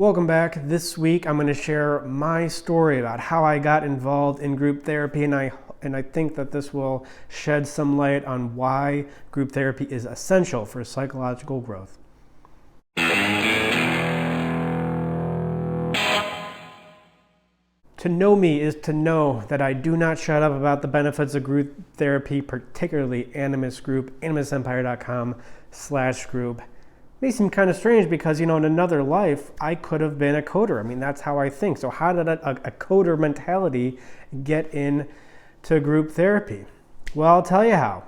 Welcome back. This week I'm going to share my story about how I got involved in group therapy, and I think that this will shed some light on why group therapy is essential for psychological growth. To know me is to know that I do not shut up about the benefits of group therapy, particularly Animus Group, animusempire.com/group. May seem kind of strange because, in another life, I could have been a coder. That's how I think. So how did a coder mentality get into group therapy? Well, I'll tell you how.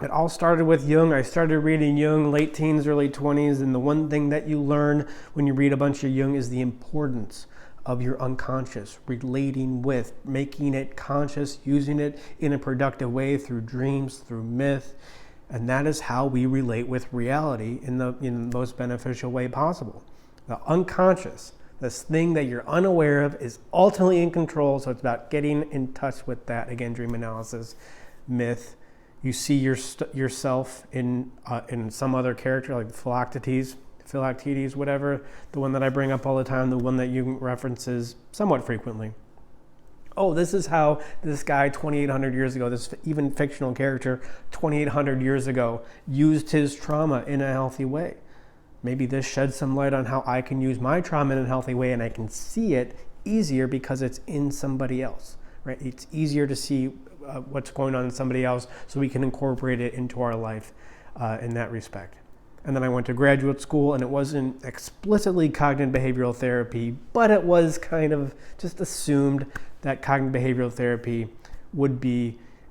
It all started with Jung. I started reading Jung late teens, early 20s, and the one thing that you learn when you read a bunch of Jung is the importance of your unconscious, relating with, making it conscious, using it in a productive way through dreams, through myth. And that is how we relate with reality in the most beneficial way possible. The unconscious, this thing that you're unaware of, is ultimately in control. So it's about getting in touch with that. Again, dream analysis, myth. You see yourself in some other character, like Philoctetes, whatever. The one that I bring up all the time, the one that Jung references somewhat frequently. Oh, this is how this guy 2,800 years ago, this even fictional character 2,800 years ago, used his trauma in a healthy way. Maybe this sheds some light on how I can use my trauma in a healthy way, and I can see it easier because it's in somebody else, right? It's easier to see what's going on in somebody else, so we can incorporate it into our life in that respect. And then I went to graduate school, and it wasn't explicitly cognitive behavioral therapy, but it was kind of just assumed that cognitive behavioral therapy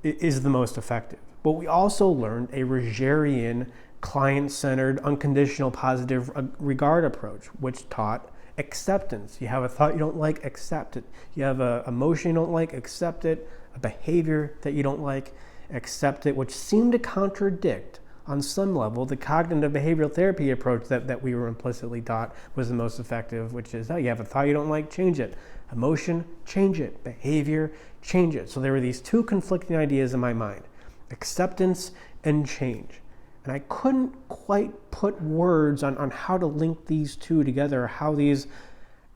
is the most effective. But we also learned a Rogerian, client-centered, unconditional, positive regard approach, which taught acceptance. You have a thought you don't like, accept it. You have an emotion you don't like, accept it. A behavior that you don't like, accept it, which seemed to contradict on some level the cognitive behavioral therapy approach that we were implicitly taught was the most effective, which is, you have a thought you don't like, change it. Emotion, change it. Behavior, change it. So there were these two conflicting ideas in my mind, acceptance and change. And I couldn't quite put words on how to link these two together, how to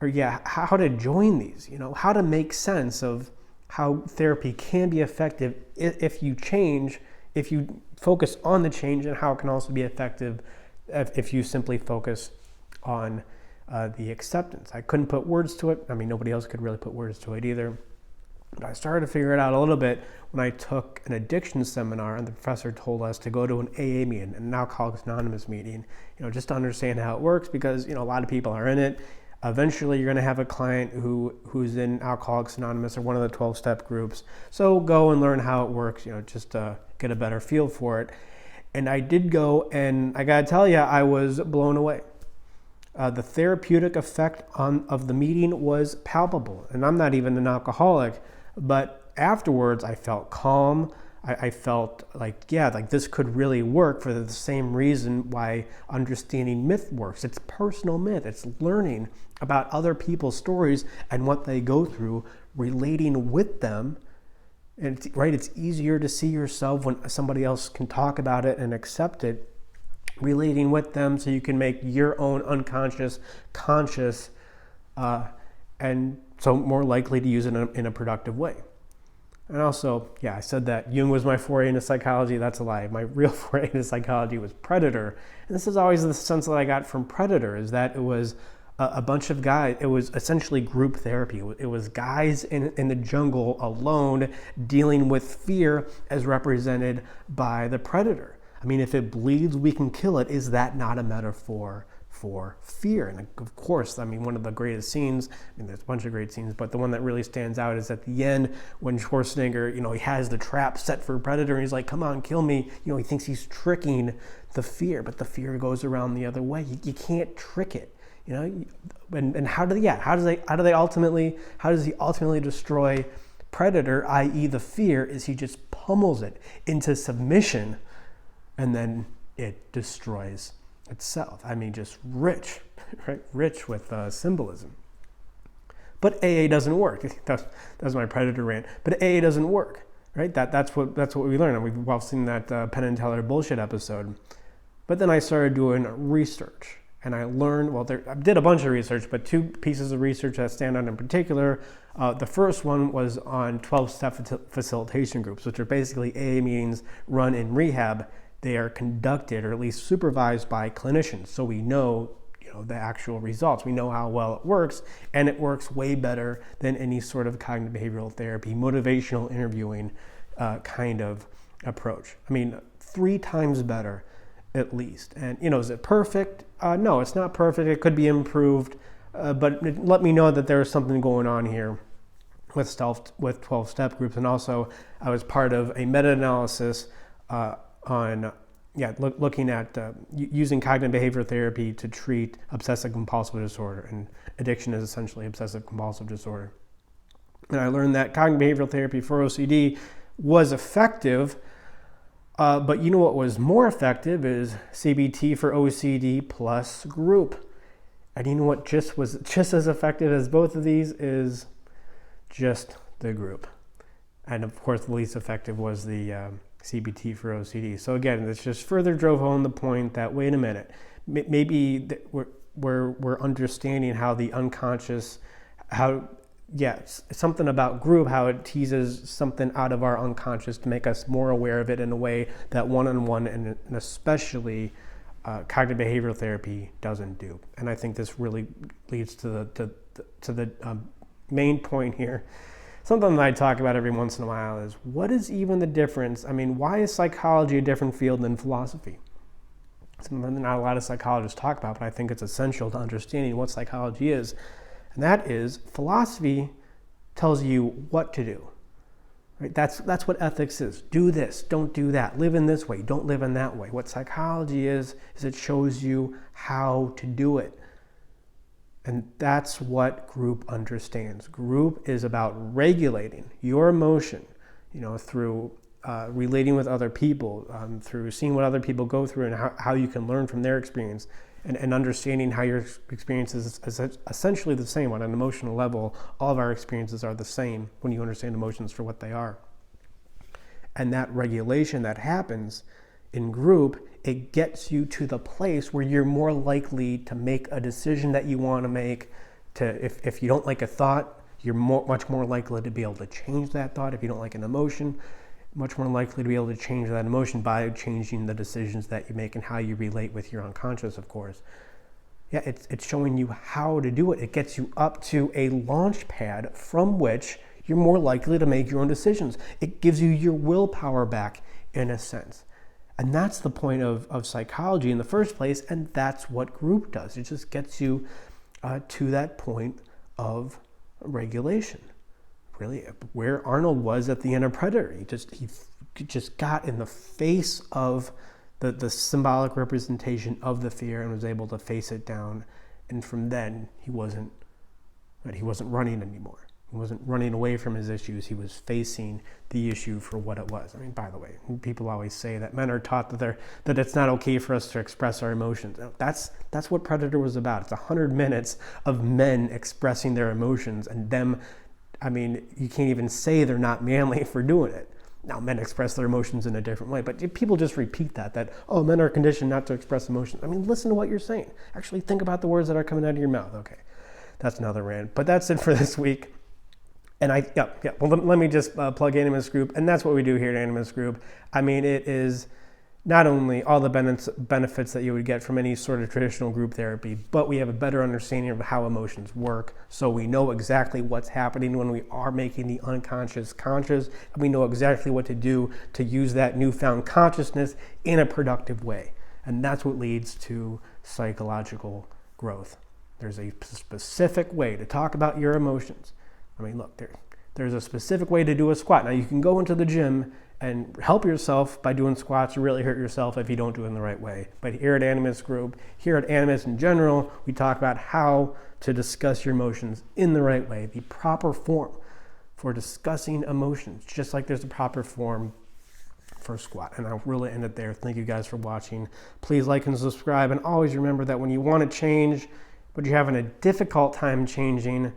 join these, how to make sense of how therapy can be effective if you change, if you focus on the change, and how it can also be effective if you simply focus on the acceptance. I couldn't put words to it. Nobody else could really put words to it either. But I started to figure it out a little bit when I took an addiction seminar, and the professor told us to go to an AA meeting, an Alcoholics Anonymous meeting, just to understand how it works, because a lot of people are in it. Eventually, you're going to have a client who's in Alcoholics Anonymous or one of the 12-step groups. So go and learn how it works, just to get a better feel for it. And I did go, and I got to tell you, I was blown away. The therapeutic effect of the meeting was palpable. And I'm not even an alcoholic, but afterwards I felt calm. I felt like this could really work for the same reason why understanding myth works. It's personal myth. It's learning about other people's stories and what they go through, relating with them. And it's easier to see yourself when somebody else can talk about it and accept it, relating with them, so you can make your own unconscious conscious, and so more likely to use it in a productive way. And also, I said that Jung was my foray into psychology. That's a lie. My real foray into psychology was Predator. And this is always the sense that I got from Predator, is that it was a bunch of guys. It was essentially group therapy. It was guys in the jungle alone dealing with fear as represented by the predator. If it bleeds, we can kill it. Is that not a metaphor for fear? And of course, one of the greatest scenes, there's a bunch of great scenes, but the one that really stands out is at the end when Schwarzenegger, he has the trap set for Predator, and he's like, come on, kill me. He thinks he's tricking the fear, but the fear goes around the other way. You can't trick it, and how does he ultimately destroy Predator, i.e. the fear, is he just pummels it into submission, and then it destroys itself. Just rich, right? Rich with symbolism. But AA doesn't work. That's my Predator rant. But AA doesn't work, right? That's what we learned. And we've all seen that Penn and Teller bullshit episode. But then I started doing research, And I learned, I did a bunch of research, but 2 pieces of research that stand out in particular. The first one was on 12-step facilitation groups, which are basically AA meetings run in rehab. They are conducted, or at least supervised, by clinicians. So we know, the actual results. We know how well it works, and it works way better than any sort of cognitive behavioral therapy, motivational interviewing kind of approach. 3 times better at least. And, is it perfect? No, it's not perfect. It could be improved, but let me know that there is something going on here with 12-step groups. And also, I was part of a meta-analysis on looking at using cognitive behavioral therapy to treat obsessive compulsive disorder. And addiction is essentially obsessive compulsive disorder. And I learned that cognitive behavioral therapy for OCD was effective, but what was more effective is CBT for OCD plus group. And what was just as effective as both of these is just the group. And of course, the least effective was the CBT for OCD. So again, this just further drove home the point that, wait a minute, maybe we're understanding how the unconscious, something about group, how it teases something out of our unconscious to make us more aware of it in a way that one-on-one and especially cognitive behavioral therapy doesn't do. And I think this really leads to the main point here. Something that I talk about every once in a while is, what is even the difference? Why is psychology a different field than philosophy? Something not a lot of psychologists talk about, but I think it's essential to understanding what psychology is. And that is, philosophy tells you what to do. Right? That's what ethics is. Do this, don't do that. Live in this way, don't live in that way. What psychology is it shows you how to do it. And that's what group understands. Group is about regulating your emotion, through relating with other people, through seeing what other people go through and how you can learn from their experience, and understanding how your experience is essentially the same on an emotional level. All of our experiences are the same when you understand emotions for what they are. And that regulation that happens in group, it gets you to the place where you're more likely to make a decision that you want to make. If you don't like a thought, you're much more likely to be able to change that thought. If you don't like an emotion, much more likely to be able to change that emotion by changing the decisions that you make and how you relate with your unconscious, of course. It's showing you how to do it. It gets you up to a launch pad from which you're more likely to make your own decisions. It gives you your willpower back, in a sense. And that's the point of psychology in the first place, and that's what group does. It just gets you to that point of regulation. Really, where Arnold was at the end of Predator. He just got in the face of the symbolic representation of the fear and was able to face it down. And from then, he wasn't running anymore. He wasn't running away from his issues. He was facing the issue for what it was. By the way, people always say that men are taught that it's not okay for us to express our emotions. That's what Predator was about. It's 100 minutes of men expressing their emotions, and them. You can't even say they're not manly for doing it. Now, men express their emotions in a different way, but people just repeat that men are conditioned not to express emotions. Listen to what you're saying. Actually, think about the words that are coming out of your mouth. Okay, that's another rant, but that's it for this week. And let me just plug Animus Group, and that's what we do here at Animus Group. It is not only all the benefits that you would get from any sort of traditional group therapy, but we have a better understanding of how emotions work, so we know exactly what's happening when we are making the unconscious conscious, and we know exactly what to do to use that newfound consciousness in a productive way. And that's what leads to psychological growth. There's a specific way to talk about your emotions. There's a specific way to do a squat. Now, you can go into the gym and help yourself by doing squats or really hurt yourself if you don't do it in the right way. But here at Animus Group, here at Animus in general, we talk about how to discuss your emotions in the right way, the proper form for discussing emotions, just like there's a proper form for a squat. And I'll really end it there. Thank you guys for watching. Please like and subscribe. And always remember that when you want to change, but you're having a difficult time changing,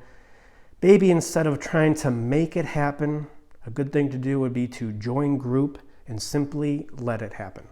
maybe instead of trying to make it happen, a good thing to do would be to join group and simply let it happen.